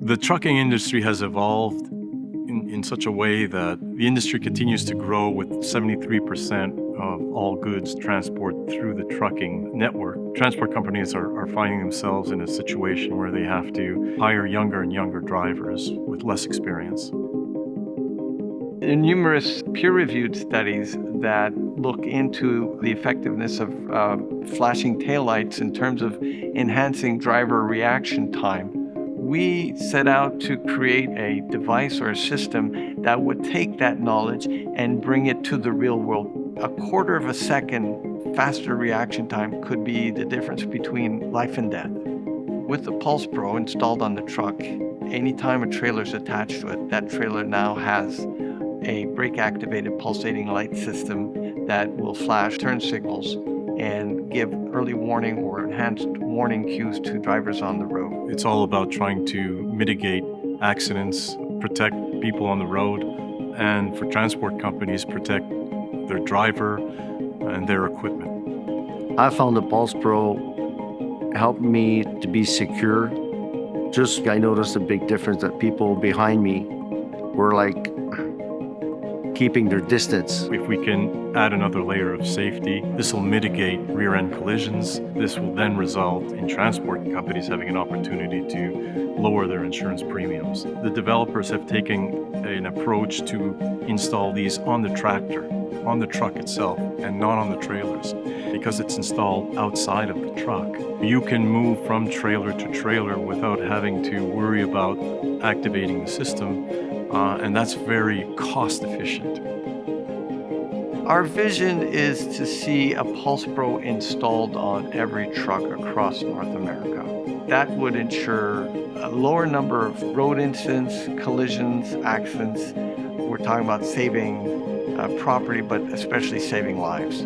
The trucking industry has evolved in such a way that the industry continues to grow with 73% of all goods transport through the trucking network. Transport companies are finding themselves in a situation where they have to hire younger and younger drivers with less experience. There are numerous peer-reviewed studies that look into the effectiveness of flashing taillights in terms of enhancing driver reaction time. We set out to create a device or a system that would take that knowledge and bring it to the real world. A quarter of a second faster reaction time could be the difference between life and death. With the PulsePro installed on the truck, anytime a trailer is attached to it, that trailer now has a brake-activated pulsating light system that will flash turn signals and give early warning or enhanced warning cues to drivers on the road. It's all about trying to mitigate accidents, protect people on the road, and for transport companies, protect their driver and their equipment. I found the PulsePro helped me to be secure. I noticed a big difference that people behind me were like keeping their distance. If we can add another layer of safety, this will mitigate rear-end collisions. This will then result in transport companies having an opportunity to lower their insurance premiums. The developers have taken an approach to install these on the tractor, on the truck itself, and not on the trailers. Because it's installed outside of the truck, you can move from trailer to trailer without having to worry about activating the system. And that's very cost efficient. Our vision is to see a PulsePro installed on every truck across North America. That would ensure a lower number of road incidents, collisions, accidents. We're talking about saving property, but especially saving lives.